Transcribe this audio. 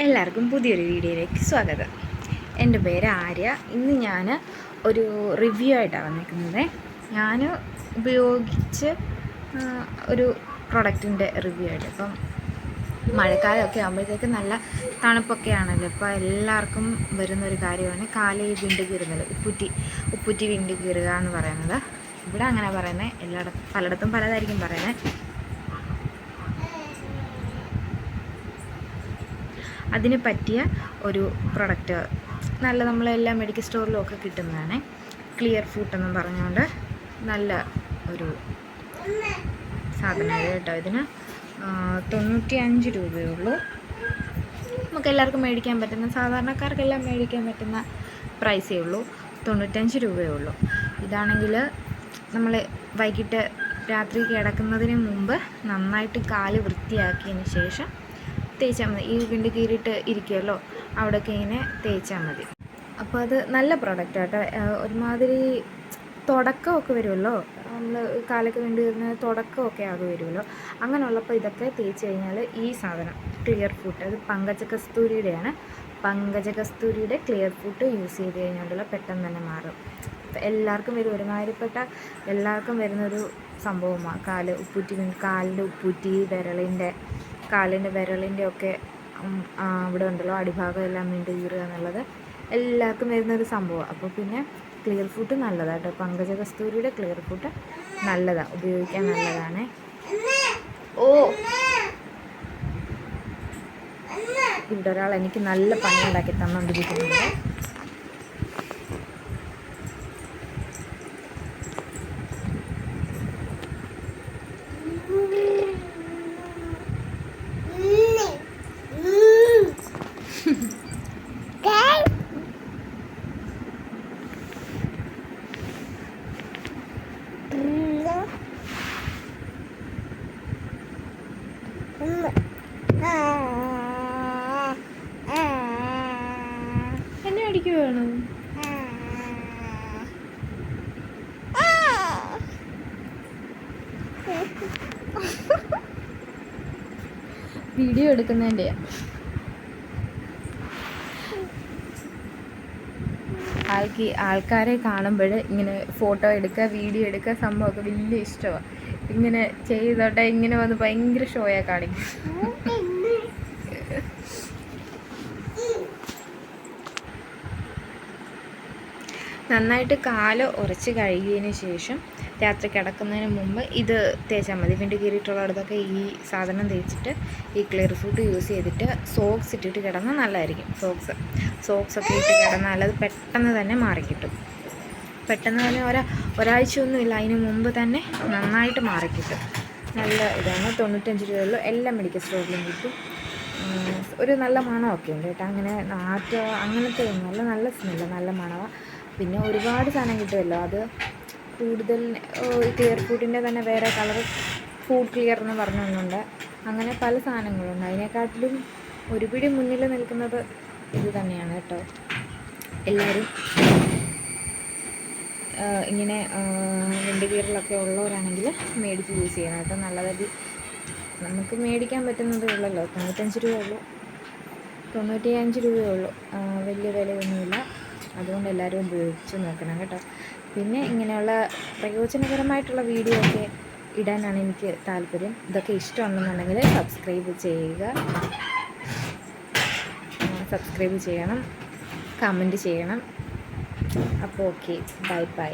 എല്ലാവർക്കും പുതിയൊരു വീഡിയോയിലേക്ക് സ്വാഗതം. എൻ്റെ പേര് ആര്യ. ഇന്ന് ഞാൻ ഒരു റിവ്യൂ ആയിട്ടാണ് വന്നിരിക്കുന്നത്. ഞാൻ ഉപയോഗിച്ച് ഒരു പ്രൊഡക്റ്റിൻ്റെ റിവ്യൂ ആയിട്ട്. ഇപ്പം മഴക്കാലമൊക്കെ ആകുമ്പോഴത്തേക്ക് നല്ല തണുപ്പൊക്കെ ആണല്ലോ. ഇപ്പോൾ എല്ലാവർക്കും വരുന്നൊരു കാര്യമാണ് കാലിൽ വിണ്ട് കീറുന്നത്, ഉപ്പുറ്റി വിണ്ട് കീറുക എന്ന് പറയുന്നത്. ഇവിടെ അങ്ങനെ പറയുന്നത്, പലയിടത്തും പലതായിരിക്കും പറയുന്നത്. അതിന് പറ്റിയ ഒരു പ്രൊഡക്റ്റ് നല്ല നമ്മളെല്ലാ മെഡിക്കൽ സ്റ്റോറിലും ഒക്കെ കിട്ടുന്നതാണ്. ക്ലിയർ ഫൂട്ട് എന്നും പറഞ്ഞുകൊണ്ട് നല്ല ഒരു സാധനമാണ് കേട്ടോ. ഇതിന് 95 രൂപയേ ഉള്ളൂ. നമുക്ക് എല്ലാവർക്കും മേടിക്കാൻ പറ്റുന്ന, സാധാരണക്കാർക്കെല്ലാം മേടിക്കാൻ പറ്റുന്ന പ്രൈസേ ഉള്ളൂ. 95 രൂപയേ ഉള്ളൂ. ഇതാണെങ്കിൽ നമ്മൾ വൈകിട്ട് രാത്രി കിടക്കുന്നതിന് മുമ്പ് നന്നായിട്ട് കാല് വൃത്തിയാക്കിയതിന് ശേഷം തേച്ചാൽ മതി. ഈ വിണ്ട് കീറിയിട്ട് ഇരിക്കുമല്ലോ, അവിടെയൊക്കെ ഇങ്ങനെ തേച്ചാൽ മതി. അപ്പോൾ അത് നല്ല പ്രൊഡക്റ്റ് ആട്ടോ. ഒരുമാതിരി തുടക്കമൊക്കെ വരുമല്ലോ, നമ്മൾ കാലൊക്കെ വിണ്ട് കീറുന്ന തുടക്കമൊക്കെ ആകെ വരുമല്ലോ. അങ്ങനെയുള്ളപ്പോൾ ഇതൊക്കെ തേച്ച് കഴിഞ്ഞാൽ ഈ സാധനം ക്ലിയർ ഫൂട്ട്, അത് പങ്കജകസ്തൂരിയുടെയാണ്. പങ്കജകസ്തൂരിയുടെ ക്ലിയർ ഫൂട്ട് യൂസ് ചെയ്ത് കഴിഞ്ഞാൽ പെട്ടെന്ന് തന്നെ മാറും. എല്ലാവർക്കും വരും, ഒരുമാതിരിപ്പെട്ട എല്ലാവർക്കും വരുന്നൊരു സംഭവമാണ് കാലിൻ്റെ ഉപ്പൂറ്റി, കാലിൻ്റെ വിരലിൻ്റെ ഒക്കെ അവിടെ ഉണ്ടല്ലോ അടിഭാഗം എല്ലാം വിണ്ട് കീറുക എന്നുള്ളത് എല്ലാവർക്കും വരുന്നൊരു സംഭവമാണ്. അപ്പോൾ പിന്നെ ക്ലിയർ ഫൂട്ട് നല്ലതാണ് കേട്ടോ. പങ്കജകസ്തൂരിയുടെ ക്ലിയർ ഫൂട്ട് നല്ലതാണ്, ഉപയോഗിക്കാൻ നല്ലതാണ്. ഇവിടെ ഒരാൾ എനിക്ക് നല്ല പണി ഉണ്ടാക്കി തന്നുകൊണ്ടിരിക്കുന്നുണ്ട്. എന്നെ അടിക്കുവാണ്. വീഡിയോ എടുക്കുന്നതിൻ്റെയാ. ആൾക്കാരെ കാണുമ്പോൾ ഇങ്ങനെ ഫോട്ടോ എടുക്കുക, വീഡിയോ എടുക്കുക സംഭവമൊക്കെ വലിയ ഇഷ്ടമാണ്. ഇങ്ങനെ ചെയ്തോട്ടെ, ഇങ്ങനെ വന്ന് ഭയങ്കര ഷോയാണ് കാണിക്കും. നന്നായിട്ട് കാല് ഉരച്ച് കഴുകിയതിന് ശേഷം രാത്രി കിടക്കുന്നതിന് മുമ്പ് ഇത് തേച്ചാൽ മതി. വിണ്ട് കീറിയിട്ടുള്ളിടത്തൊക്കെ ഈ സാധനം തേച്ചിട്ട് ഈ ക്ലിയർ ഫൂട്ട് യൂസ് ചെയ്തിട്ട് സോക്സ് ഇട്ടിട്ട് കിടന്നാൽ നല്ലതായിരിക്കും. സോക്സൊക്കെ ഇട്ട് കിടന്നാൽ അത് പെട്ടെന്ന് തന്നെ മാറിക്കിട്ടും. പെട്ടെന്ന് തന്നെ ഒരാഴ്ചയൊന്നുമില്ല, അതിന് മുമ്പ് തന്നെ നന്നായിട്ട് മാറിക്കിട്ടും. നല്ല ഇതാണ്. 95 രൂപയുള്ളൂ. എല്ലാ മെഡിക്കൽ സ്റ്റോറിലും കിട്ടും. ഒരു നല്ല മണമൊക്കെ ഉണ്ട് കേട്ടോ. അങ്ങനെ നാറ്റോ അങ്ങനത്തെ ഒന്നുമല്ല, നല്ല സ്മെല്ല്, നല്ല മണമാണ്. പിന്നെ ഒരുപാട് സാധനം കിട്ടുമല്ലോ. അത് കൂടുതൽ ക്ലിയർ ഫൂട്ടിൻ്റെ തന്നെ വേറെ കളർ ഫൂഡ് ക്ലിയർ എന്ന് പറഞ്ഞൊന്നുണ്ട്. അങ്ങനെ പല സാധനങ്ങളുണ്ട്. അതിനെക്കാട്ടിലും ഒരുപിടി മുന്നിൽ നിൽക്കുന്നത് ഇത് തന്നെയാണ് കേട്ടോ. എല്ലാവരും ഇങ്ങനെ വിണ്ട് കീറലൊക്കെ ഉള്ളവരാണെങ്കിൽ മേടിച്ച് യൂസ് ചെയ്യണം കേട്ടോ. നല്ലതായിട്ട് നമുക്ക് മേടിക്കാൻ പറ്റുന്നതേ ഉള്ളല്ലോ. 95 രൂപയേ ഉള്ളൂ, 95 രൂപയേ ഉള്ളൂ. വലിയ വിലയൊന്നുമില്ല. അതുകൊണ്ട് എല്ലാവരും ഉപയോഗിച്ച് നോക്കണം കേട്ടോ. പിന്നെ ഇങ്ങനെയുള്ള പ്രയോജനകരമായിട്ടുള്ള വീഡിയോ ഒക്കെ ഇടാനാണ് എനിക്ക് താല്പര്യം. ഇതൊക്കെ ഇഷ്ടമുണ്ടെന്നുണ്ടെങ്കിൽ സബ്സ്ക്രൈബ് ചെയ്യണം, കമൻറ്റ് ചെയ്യണം. അപ്പോൾ ഓക്കെ, ബൈ.